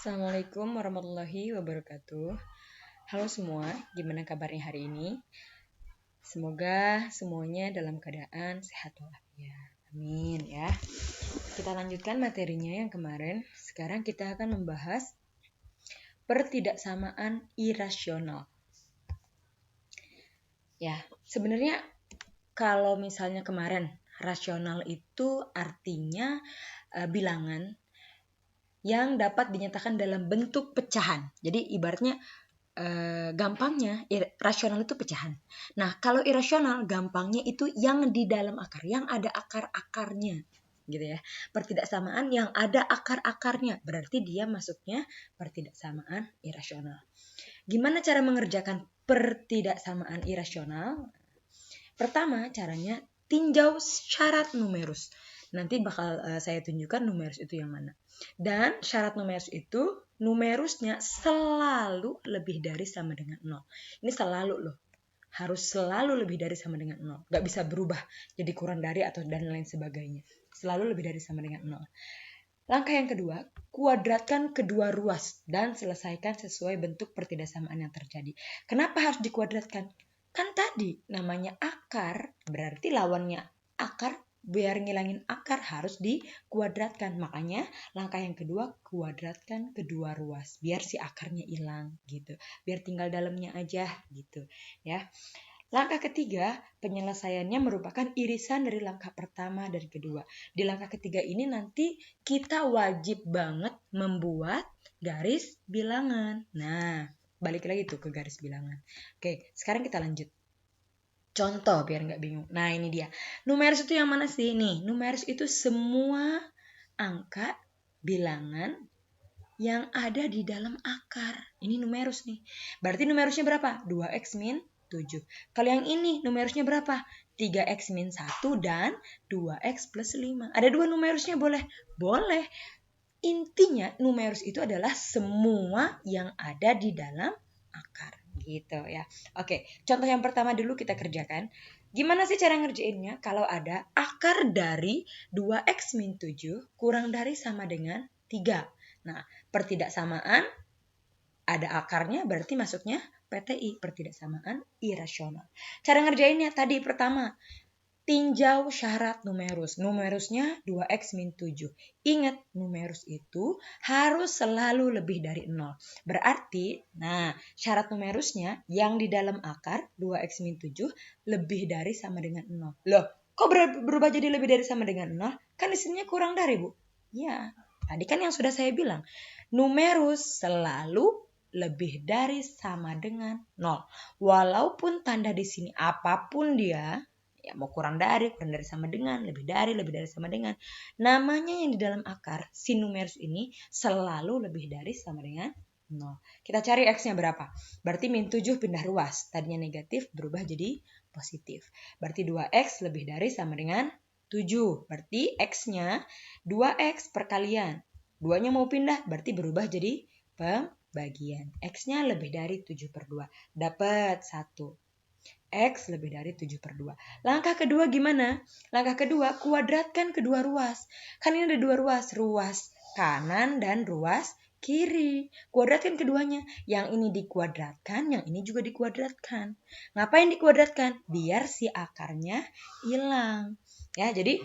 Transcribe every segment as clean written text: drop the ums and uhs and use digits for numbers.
Assalamualaikum warahmatullahi wabarakatuh. Halo semua, gimana kabarnya hari ini? Semoga semuanya dalam keadaan sehat walafiat. Amin ya. Kita lanjutkan materinya yang kemarin. Sekarang kita akan membahas pertidaksamaan irasional. Ya, sebenarnya kalau misalnya kemarin rasional itu artinya bilangan yang dapat dinyatakan dalam bentuk pecahan. Jadi ibaratnya gampangnya rasional itu pecahan. Nah, kalau irasional gampangnya itu yang di dalam akar, yang ada akar-akarnya, gitu ya. Pertidaksamaan yang ada akar-akarnya, berarti dia masuknya pertidaksamaan irasional. Gimana cara mengerjakan pertidaksamaan irasional? Pertama, caranya tinjau syarat numerus. Nanti bakal saya tunjukkan numerus itu yang mana. Dan syarat numerus itu, numerusnya selalu lebih dari sama dengan 0. Ini selalu loh. Harus selalu lebih dari sama dengan 0. Gak bisa berubah jadi kurang dari atau dan lain sebagainya. Selalu lebih dari sama dengan 0. Langkah yang kedua, kuadratkan kedua ruas dan selesaikan sesuai bentuk pertidaksamaan yang terjadi. Kenapa harus dikuadratkan? Kan tadi namanya akar, berarti lawannya akar, biar ngilangin akar harus dikuadratkan. Makanya langkah yang kedua, kuadratkan kedua ruas biar si akarnya hilang gitu. Biar tinggal dalamnya aja gitu ya. Langkah ketiga, penyelesaiannya merupakan irisan dari langkah pertama dan kedua. Di langkah ketiga ini nanti kita wajib banget membuat garis bilangan. Nah, balik lagi tuh ke garis bilangan. Oke, sekarang kita lanjut. Contoh biar nggak bingung. Nah, ini dia. Numerus itu yang mana sih? Nih, numerus itu semua angka bilangan yang ada di dalam akar. Ini numerus nih. Berarti numerusnya berapa? 2x min 7. Kalau yang ini numerusnya berapa? 3x min 1 dan 2x plus 5. Ada dua numerusnya boleh? Boleh. Intinya numerus itu adalah semua yang ada di dalam akar. Gitu ya. Oke, contoh yang pertama dulu kita kerjakan. Gimana sih cara ngerjainnya? Kalau ada akar dari 2x min 7 kurang dari sama dengan 3. Nah, pertidaksamaan ada akarnya berarti masuknya PTI, pertidaksamaan irasional. Cara ngerjainnya tadi pertama, tinjau syarat numerus. Numerusnya 2x min 7. Ingat, numerus itu harus selalu lebih dari 0. Berarti, nah, syarat numerusnya yang di dalam akar 2x min 7 lebih dari sama dengan 0. Loh, kok berubah jadi lebih dari sama dengan 0? Kan isinya kurang dari, Bu. Ya, tadi kan yang sudah saya bilang. Numerus selalu lebih dari sama dengan 0. Walaupun tanda di sini apapun dia, ya mau kurang dari sama dengan, lebih dari sama dengan. Namanya yang di dalam akar, si numerus ini selalu lebih dari sama dengan 0. Kita cari x-nya berapa? Berarti min 7 pindah ruas. Tadinya negatif berubah jadi positif. Berarti 2x lebih dari sama dengan 7. Berarti x-nya 2x perkalian. 2-nya mau pindah berarti berubah jadi pembagian. X-nya lebih dari 7 per 2. Dapat 1. X lebih dari 7 per 2. Langkah kedua gimana? Langkah kedua, kuadratkan kedua ruas. Kan ini ada dua ruas. Ruas kanan dan ruas kiri. Kuadratkan keduanya. Yang ini dikuadratkan, yang ini juga dikuadratkan. Ngapain dikuadratkan? Biar si akarnya hilang. Ya, jadi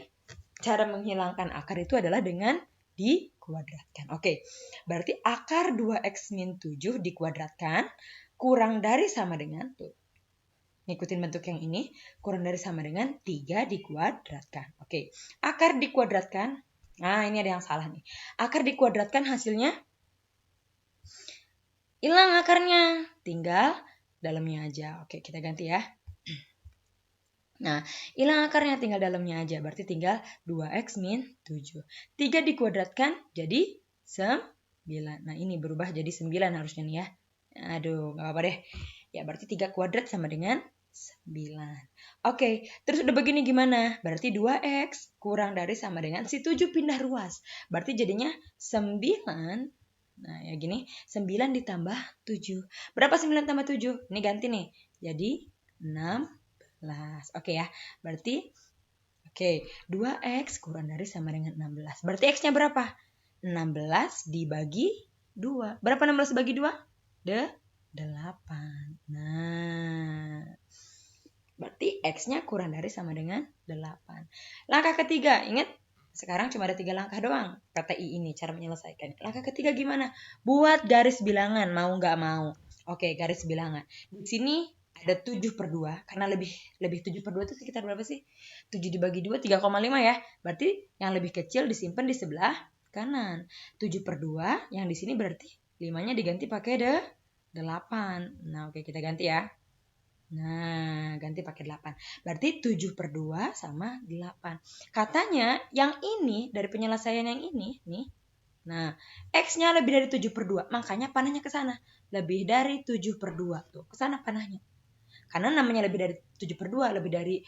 cara menghilangkan akar itu adalah dengan dikuadratkan. Oke, berarti akar 2x min 7 dikuadratkan kurang dari sama dengan tuh. Ngikutin bentuk yang ini, kurang dari sama dengan 3 dikuadratkan. Oke, akar dikuadratkan. Nah, ini ada yang salah nih. Akar dikuadratkan hasilnya hilang akarnya. Tinggal dalamnya aja. Oke, kita ganti ya. Nah, hilang akarnya tinggal dalamnya aja. Berarti tinggal 2x min 7. 3 dikuadratkan jadi 9. Nah, ini berubah jadi 9 harusnya nih ya. Aduh, gak apa-apa deh. Ya, berarti 3 kuadrat sama dengan 9. Oke, terus udah begini gimana? Berarti 2x kurang dari sama dengan si 7 pindah ruas. Berarti jadinya 9. Nah, ya gini. 9 ditambah 7. Berapa 9 tambah 7? Ini ganti nih. Jadi 6. Oke ya, berarti 2x kurang dari sama dengan 16. Berarti x-nya berapa? 16 dibagi 2. Berapa 16 bagi 2? 8. Nah, berarti X-nya kurang dari sama dengan 8. Langkah ketiga, ingat sekarang cuma ada 3 langkah doang PTI ini cara menyelesaikan. Langkah ketiga gimana? Buat garis bilangan, mau nggak mau. Oke, garis bilangan. Di sini ada 7/2, karena lebih 7/2 itu sekitar berapa sih? 7 dibagi 2, 3,5 ya. Berarti yang lebih kecil disimpan di sebelah kanan. 7/2, yang di sini berarti 5-nya diganti pakai 8. Nah, oke, kita ganti ya. Nah, ganti pakai 8. Berarti 7/2 sama 8. Katanya yang ini, dari penyelesaian yang ini, nih. Nah, X-nya lebih dari 7/2. Makanya panahnya ke sana. Lebih dari 7/2. Tuh, ke sana panahnya. Karena namanya lebih dari 7/2, lebih dari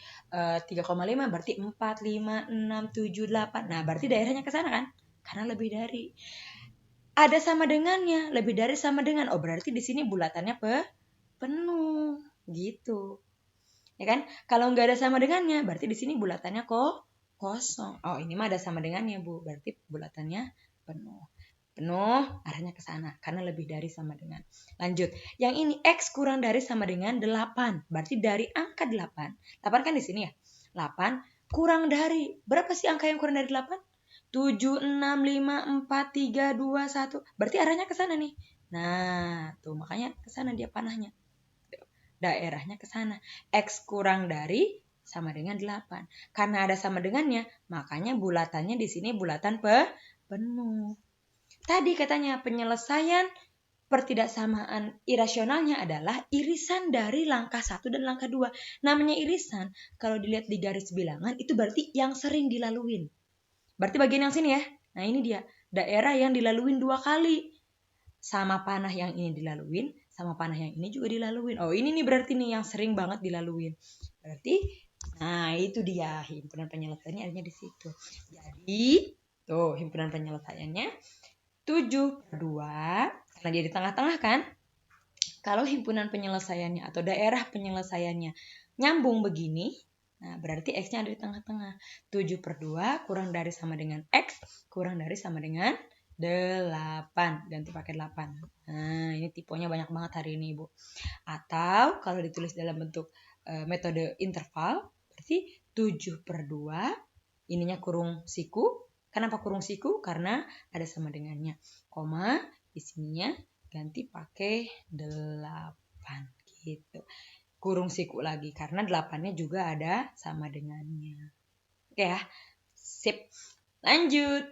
3,5, berarti 4, 5, 6, 7, 8. Nah, berarti daerahnya ke sana kan? Karena lebih dari. Ada sama dengannya, lebih dari sama dengan. Oh, berarti di sini bulatannya penuh. Gitu. Ya kan? Kalau nggak ada sama dengannya, berarti di sini bulatannya kosong. Oh, ini mah ada sama dengannya, Bu. Berarti bulatannya penuh. Penuh, arahnya ke sana. Karena lebih dari sama dengan. Lanjut. Yang ini X kurang dari sama dengan 8. Berarti dari angka 8. 8 kan di sini ya? 8 kurang dari. Berapa sih angka yang kurang dari 8? 7, 6, 5, 4, 3, 2, 1. Berarti arahnya ke sana nih. Nah, tuh makanya ke sana dia panahnya. Daerahnya ke sana. X kurang dari sama dengan 8. Karena ada sama dengannya, makanya bulatannya di sini bulatan penuh. Tadi katanya penyelesaian pertidaksamaan irasionalnya adalah irisan dari langkah 1 dan langkah 2. Namanya irisan, kalau dilihat di garis bilangan, itu berarti yang sering dilaluin. Berarti bagian yang sini ya. Nah, ini dia. Daerah yang dilaluin 2 kali. Sama panah yang ini dilaluin, sama panah yang ini juga dilaluin. Oh, ini nih berarti nih yang sering banget dilaluin. Berarti, nah itu dia himpunan penyelesaiannya adanya di situ. Jadi, tuh himpunan penyelesaiannya 7/2, karena dia di tengah-tengah kan. Kalau himpunan penyelesaiannya atau daerah penyelesaiannya nyambung begini, nah berarti X-nya ada di tengah-tengah. 7/2 kurang dari sama dengan X, kurang dari sama dengan 8. Ganti pakai 8. Nah, ini tipenya banyak banget hari ini, Bu. Atau kalau ditulis dalam bentuk metode interval, berarti 7/2, ininya kurung siku. Kenapa kurung siku? Karena ada sama dengannya. Koma, di sininya ganti pakai 8. Gitu. Kurung siku lagi, karena 8-nya juga ada sama dengannya. Oke ya, sip. Lanjut.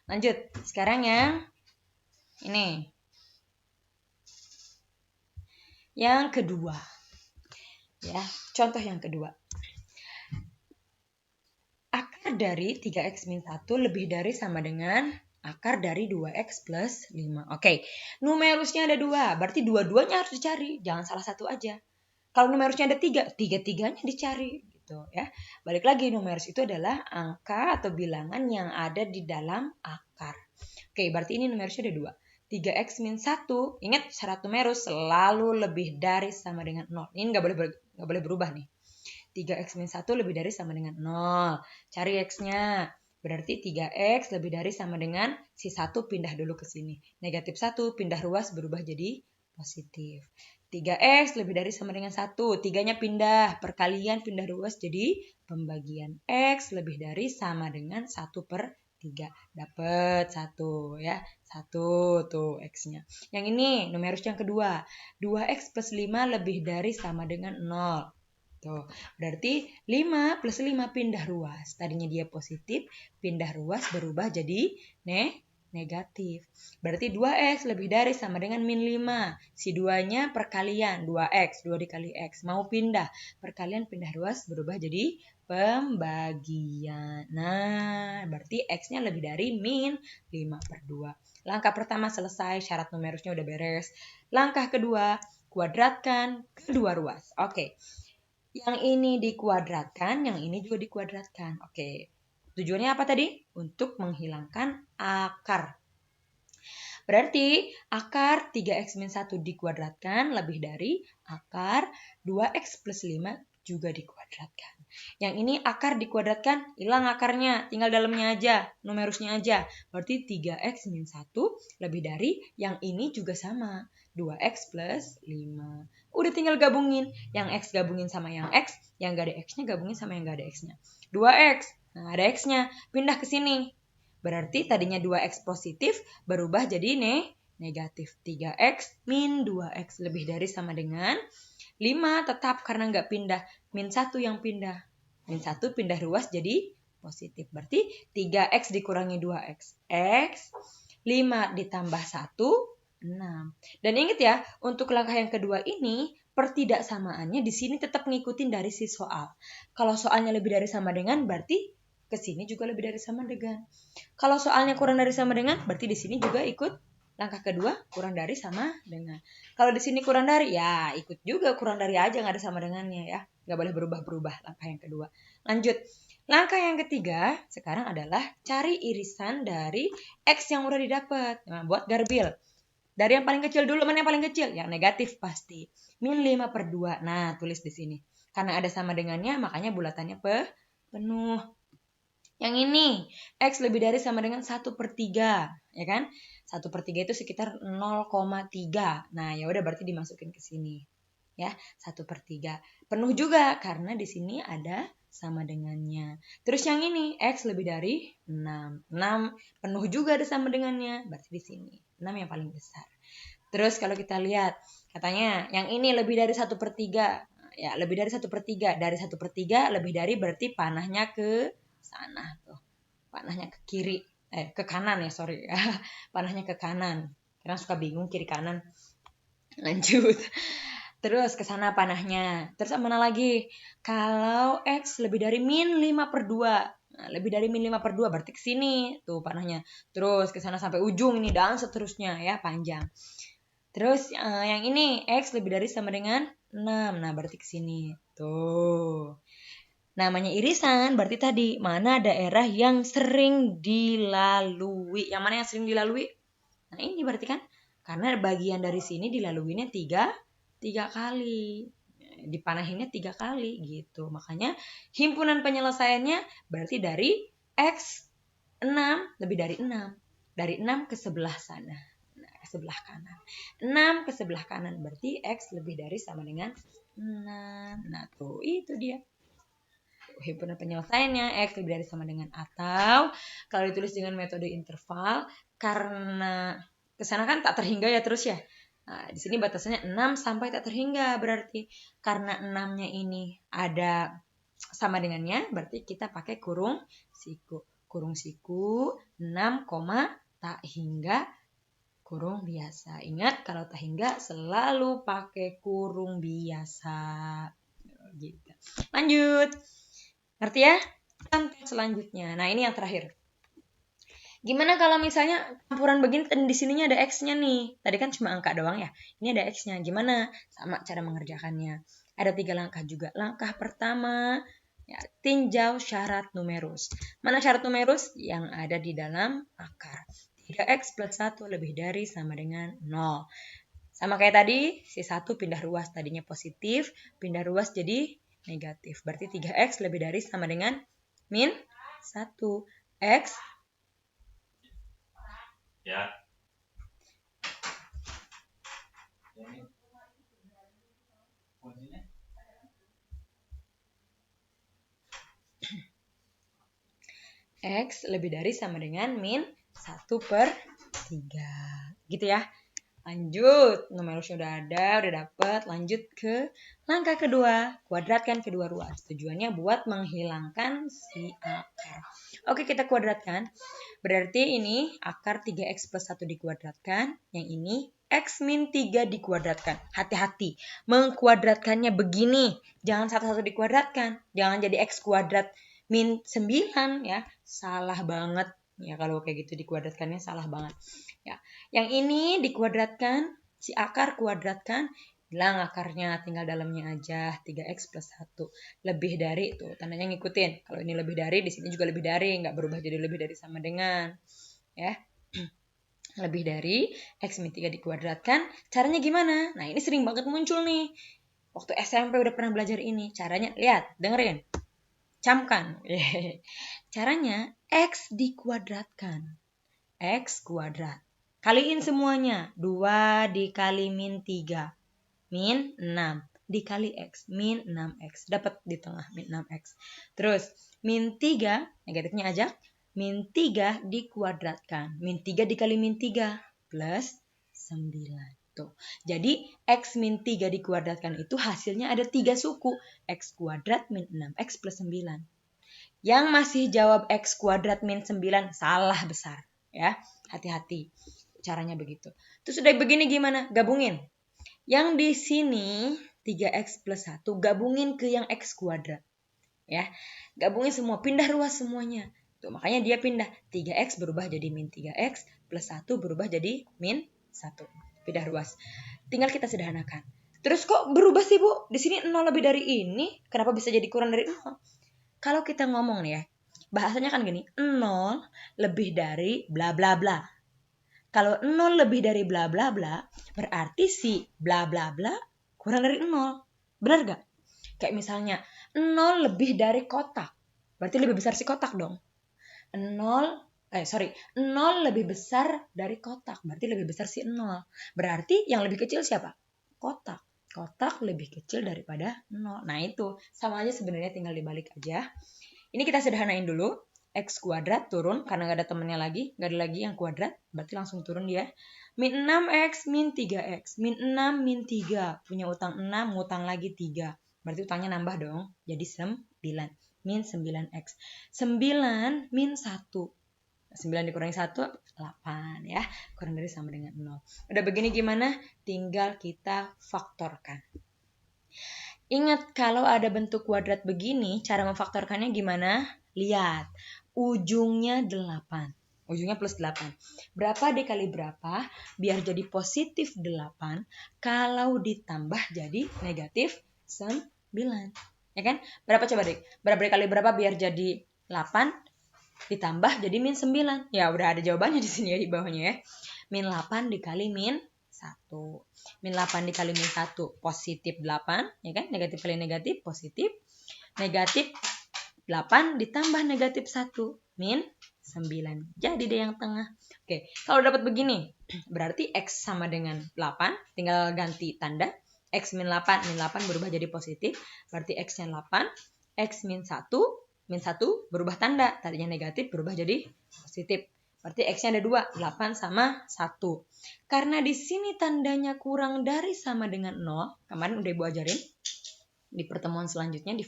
Lanjut. Sekarang yang ini. Yang kedua. Ya, contoh yang kedua. Akar dari 3x-1 lebih dari sama dengan akar dari 2x plus 5. Oke, numerusnya ada 2. Berarti dua-duanya harus dicari. Jangan salah satu aja. Kalau numerusnya ada 3, tiga-tiganya dicari. Gitu ya. Balik lagi, numerus itu adalah angka atau bilangan yang ada di dalam akar. Oke, berarti ini numerusnya ada 2. 3x-1, ingat syarat numerus selalu lebih dari sama dengan 0. Ini nggak boleh berubah nih. 3x-1 lebih dari sama dengan 0. Cari x-nya. Berarti 3x lebih dari sama dengan si 1 pindah dulu ke sini. Negatif 1 pindah ruas berubah jadi positif. 3x lebih dari sama dengan 1. 3-nya pindah. Perkalian pindah ruas jadi pembagian. X lebih dari sama dengan 1/3. Dapat 1 ya. 1 tuh x-nya. Yang ini numerus yang kedua. 2x plus 5 lebih dari sama dengan 0. Tuh, berarti 5 plus 5 pindah ruas. Tadinya dia positif, pindah ruas berubah jadi negatif. Berarti 2x lebih dari sama dengan min 5. Si 2-nya perkalian, 2x, 2 dikali x. Mau pindah, perkalian pindah ruas berubah jadi pembagian. Nah, berarti x-nya lebih dari min 5/2. Langkah pertama selesai, syarat numerusnya udah beres. Langkah kedua, kuadratkan kedua ruas. Oke. Yang ini dikuadratkan, yang ini juga dikuadratkan. Oke. Tujuannya apa tadi? Untuk menghilangkan akar. Berarti akar 3x-1 dikuadratkan lebih dari akar 2x plus 5 juga dikuadratkan. Yang ini akar dikuadratkan, hilang akarnya, tinggal dalamnya aja, numerusnya aja. Berarti 3x min 1 lebih dari yang ini juga sama, 2x plus 5. Udah tinggal gabungin, yang x gabungin sama yang x, yang gak ada x-nya gabungin sama yang gak ada x-nya. 2x, nah ada x-nya, pindah ke sini. Berarti tadinya 2x positif, berubah jadi negatif. 3x min 2x lebih dari sama dengan 5 tetap karena nggak pindah. Min 1 yang pindah. Min 1 pindah ruas jadi positif. Berarti 3x dikurangi 2x. X 5 ditambah 1, 6. Dan ingat ya, untuk langkah yang kedua ini, pertidaksamaannya di sini tetap ngikutin dari si soal. Kalau soalnya lebih dari sama dengan, berarti ke sini juga lebih dari sama dengan. Kalau soalnya kurang dari sama dengan, berarti di sini juga ikut langkah kedua kurang dari sama dengan. Kalau di sini kurang dari, ya ikut juga kurang dari aja, nggak ada sama dengannya ya. Nggak boleh berubah-berubah langkah yang kedua. Lanjut. Langkah yang ketiga sekarang adalah cari irisan dari X yang udah didapat. Nah, buat garbil. Dari yang paling kecil dulu, mana yang paling kecil? Yang negatif pasti. Min 5/2. Nah, tulis di sini. Karena ada sama dengannya, makanya bulatannya penuh. Yang ini, X lebih dari sama dengan 1/3. Ya kan? 1/3 itu sekitar 0,3. Nah, ya udah berarti dimasukin ke sini. Ya, 1/3. Penuh juga karena di sini ada sama dengannya. Terus yang ini, X lebih dari 6. 6 penuh juga ada sama dengannya. Berarti di sini. 6 yang paling besar. Terus kalau kita lihat, katanya yang ini lebih dari 1/3. Ya, lebih dari 1/3. Dari 1/3 lebih dari berarti panahnya ke sana tuh. Panahnya ke kiri. Ke kanan ya, sorry. Panahnya ke kanan. Karena suka bingung kiri kanan. Lanjut. Terus ke sana panahnya. Terus mana lagi? Kalau X lebih dari min 5/2. Nah, lebih dari min 5/2 berarti ke sini tuh panahnya. Terus ke sana sampai ujung ini dan seterusnya ya, panjang. Terus yang ini X lebih dari sama dengan 6. Nah, berarti ke sini. Tuh. Namanya irisan, berarti tadi mana daerah yang sering dilalui. Yang mana yang sering dilalui? Nah, ini berarti kan karena bagian dari sini dilaluinya 3 kali. Dipanahinnya 3 kali gitu. Makanya himpunan penyelesaiannya berarti dari X 6 lebih dari 6. Dari 6 ke sebelah sana. Nah, ke sebelah kanan. 6 ke sebelah kanan berarti X lebih dari sama dengan 6. Nah, tuh itu dia. Himpunan penyelesaiannya X lebih dari sama dengan, atau kalau ditulis dengan metode interval karena kesana kan tak terhingga ya terus ya. Nah, di sini batasannya 6 sampai tak terhingga, berarti karena 6-nya ini ada sama dengannya berarti kita pakai kurung siku. Kurung siku 6, tak hingga kurung biasa. Ingat kalau tak hingga selalu pakai kurung biasa. Gitu. Lanjut. Ngerti ya? Contoh selanjutnya. Nah, ini yang terakhir. Gimana kalau misalnya campuran begini dan di sininya ada X-nya nih. Tadi kan cuma angka doang ya. Ini ada X-nya. Gimana? Sama cara mengerjakannya. Ada 3 langkah juga. Langkah pertama, ya, tinjau syarat numerus. Mana syarat numerus? Yang ada di dalam akar. 3X plus 1 lebih dari sama dengan 0. Sama kayak tadi, si 1 pindah ruas. Tadinya positif, pindah ruas jadi negatif. Berarti 3X lebih dari sama dengan min 1. X ya. X lebih dari sama dengan min 1/3. Gitu ya. Lanjut, numerusnya udah ada, udah dapet. Lanjut ke langkah kedua, kuadratkan kedua ruas. Tujuannya buat menghilangkan si akar. Oke, kita kuadratkan. Berarti ini akar 3X plus 1 dikuadratkan. Yang ini X min 3 dikuadratkan. Hati-hati, mengkuadratkannya begini. Jangan satu-satu dikuadratkan. Jangan jadi X kuadrat min 9 ya. Salah banget. Ya kalau kayak gitu dikuadratkannya salah banget. Ya, yang ini dikuadratkan, si akar kuadratkan, hilang akarnya, tinggal dalamnya aja. 3X plus 1 lebih dari, tuh tandanya ngikutin. Kalau ini lebih dari, di sini juga lebih dari, nggak berubah jadi lebih dari sama dengan. Ya, lebih dari, X min 3 dikuadratkan. Caranya gimana? Nah, ini sering banget muncul nih. Waktu SMP udah pernah belajar ini. Caranya, lihat, dengerin. Camkan. Caranya X dikuadratkan. X kuadrat. Kaliin semuanya. 2 dikali min 3. Min 6. Dikali X. Min 6X. Dapat di tengah min 6X. Terus min 3. Negatifnya ajak. Min 3 dikuadratkan. Min 3 dikali min 3. Plus 9. Tuh. Jadi X min 3 dikuadratkan itu hasilnya ada 3 suku. X kuadrat min 6X plus 9. Yang masih jawab X kuadrat min 9 salah besar. Ya, hati-hati. Caranya begitu. Terus udah begini gimana? Gabungin. Yang di sini 3X plus 1 gabungin ke yang X kuadrat. Ya, gabungin semua. Pindah ruas semuanya. Tuh, makanya dia pindah. 3X berubah jadi min 3X plus 1 berubah jadi min 1. Pindah ruas. Tinggal kita sederhanakan. Terus kok berubah sih, Bu? Di sini 0 lebih dari ini. Kenapa bisa jadi kurang dari 0? Kalau kita ngomong nih ya, bahasanya kan gini, 0 lebih dari bla bla bla. Kalau 0 lebih dari bla bla bla, berarti si bla bla bla kurang dari 0. Benar gak? Kayak misalnya 0 lebih dari kotak. Berarti lebih besar si kotak dong. 0 lebih besar dari kotak. Berarti lebih besar si 0. Berarti yang lebih kecil siapa? Kotak. Kotak lebih kecil daripada 0. Nah itu sama aja sebenarnya, tinggal dibalik aja. Ini kita sederhanain dulu. X kuadrat turun karena gak ada temennya lagi. Gak ada lagi yang kuadrat. Berarti langsung turun dia. Min 6X min 3X. Min 6 min 3. Punya utang 6, ngutang lagi 3. Berarti utangnya nambah dong. Jadi 9. Min 9X. 9 min 1. 9 dikurangi 1, 8 ya. Kurang dari sama dengan 0. Udah begini gimana? Tinggal kita faktorkan. Ingat kalau ada bentuk kuadrat begini, cara memfaktorkannya gimana? Lihat, ujungnya 8. Ujungnya plus 8. Berapa dikali berapa? Biar jadi positif 8. Kalau ditambah jadi negatif 9. Ya kan? Berapa coba Dik? Berapa dikali berapa biar jadi 8? Ditambah jadi min 9. Ya udah ada jawabannya di sini ya di bawahnya ya. Min 8 dikali min 1. Min 8 dikali min 1 positif 8. Ya kan? Negatif kali negatif positif. Negatif 8 ditambah negatif 1. Min 9. Jadi deh yang tengah. Oke. Kalau dapat begini. Berarti X sama dengan 8. Tinggal ganti tanda. X min 8. Min 8 berubah jadi positif. Berarti X-nya 8. X min 1. Min 1 berubah tanda. Tadinya negatif berubah jadi positif. Berarti X-nya ada 2. 8 sama 1. Karena di sini tandanya kurang dari sama dengan 0. Kemarin udah Ibu ajarin. Di pertemuan selanjutnya. Di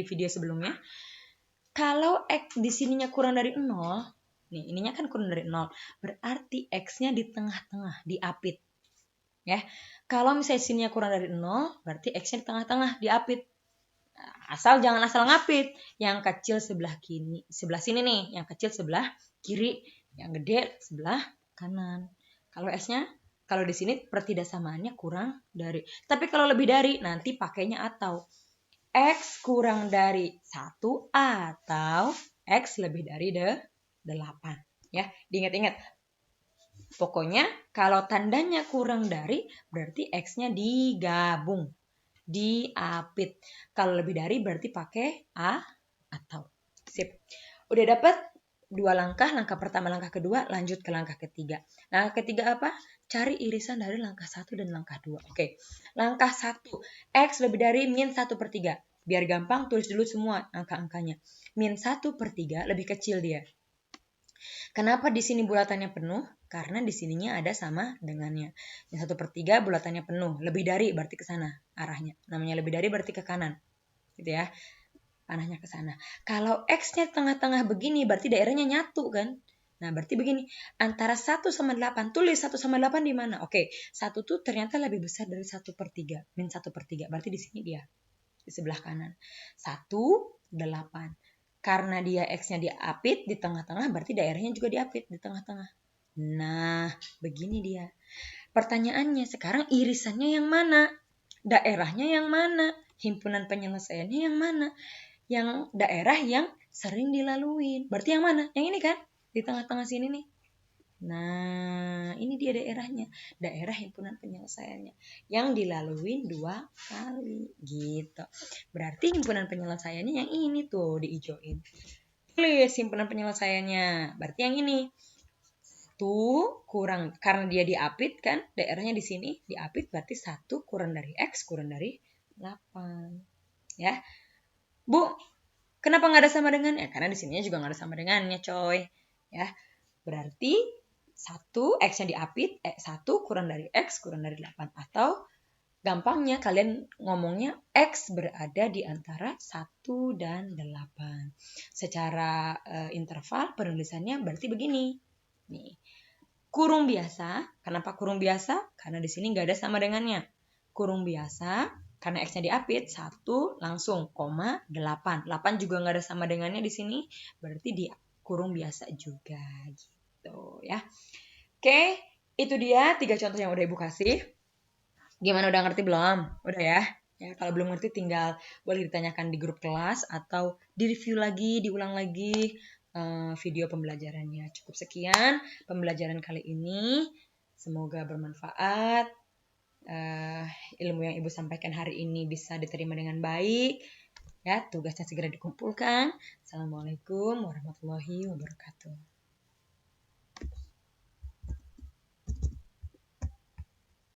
video sebelumnya. Kalau X di sininya kurang dari 0. Nih ininya kan kurang dari 0. Berarti X-nya di tengah-tengah. Diapit. Ya. Kalau misalnya sininya kurang dari 0. Berarti X-nya di tengah-tengah. Diapit. Asal jangan asal ngapit. Yang kecil sebelah sini nih. Yang kecil sebelah kiri. Yang gede sebelah kanan. Kalau S-nya, kalau di sini pertidaksamaannya kurang dari. Tapi kalau lebih dari, nanti pakainya atau. X kurang dari 1 atau X lebih dari 8. Ya, diingat-ingat. Pokoknya kalau tandanya kurang dari, berarti X-nya digabung. Diapit. Kalau lebih dari berarti pakai A atau. Sip. Udah dapat 2 langkah. Langkah pertama, langkah kedua. Lanjut ke langkah ketiga. Langkah ketiga apa? Cari irisan dari langkah 1 dan langkah 2. Oke. Langkah 1. X lebih dari min 1/3. Biar gampang tulis dulu semua angka-angkanya. Min 1/3 lebih kecil dia. Kenapa di sini bulatannya penuh? Karena di sininya ada sama dengannya. Yang 1/3 bulatannya penuh. Lebih dari berarti ke sana arahnya. Namanya lebih dari berarti ke kanan. Gitu ya. Panahnya ke sana. Kalau X-nya tengah-tengah begini berarti daerahnya nyatu kan? Nah berarti begini. Antara 1 sama 8. Tulis 1 sama 8 di mana? Oke. 1 tuh ternyata lebih besar dari 1/3. Min 1/3. Berarti di sini dia. Di sebelah kanan. 1, 8. Karena dia X-nya diapit di tengah-tengah, berarti daerahnya juga diapit di tengah-tengah. Nah, begini dia. Pertanyaannya sekarang irisannya yang mana? Daerahnya yang mana? Himpunan penyelesaiannya yang mana? Yang daerah yang sering dilaluin. Berarti yang mana? Yang ini kan? Di tengah-tengah sini nih. Nah, ini dia daerahnya. Daerah himpunan penyelesaiannya. Yang dilalui 2 kali. Gitu. Berarti himpunan penyelesaiannya yang ini tuh diijoin. Tulis himpunan penyelesaiannya. Berarti yang ini. Tuh kurang. Karena dia diapit kan. Daerahnya di sini. Diapit berarti 1 kurang dari X kurang dari 8. Ya. Bu, kenapa nggak ada sama dengannya? Karena di sininya juga nggak ada sama dengannya, coy. Ya. Berarti 1 X yang diapit, 1 kurang dari X kurang dari 8. Atau gampangnya kalian ngomongnya X berada di antara 1 dan 8. Secara interval penulisannya berarti begini. Nih. Kurung biasa. Kenapa kurung biasa? Karena di sini nggak ada sama dengannya. Kurung biasa, karena X-nya diapit, 1 langsung, 8. 8 juga nggak ada sama dengannya di sini. Berarti di kurung biasa juga. Gitu ya. Oke, itu dia 3 contoh yang udah Ibu kasih. Gimana, udah ngerti belum? Udah ya? Ya, kalau belum ngerti tinggal boleh ditanyakan di grup kelas atau direview lagi, diulang lagi video pembelajarannya. Cukup sekian pembelajaran kali ini. Semoga bermanfaat. Ilmu yang Ibu sampaikan hari ini bisa diterima dengan baik. Ya, tugasnya segera dikumpulkan. Assalamualaikum warahmatullahi wabarakatuh.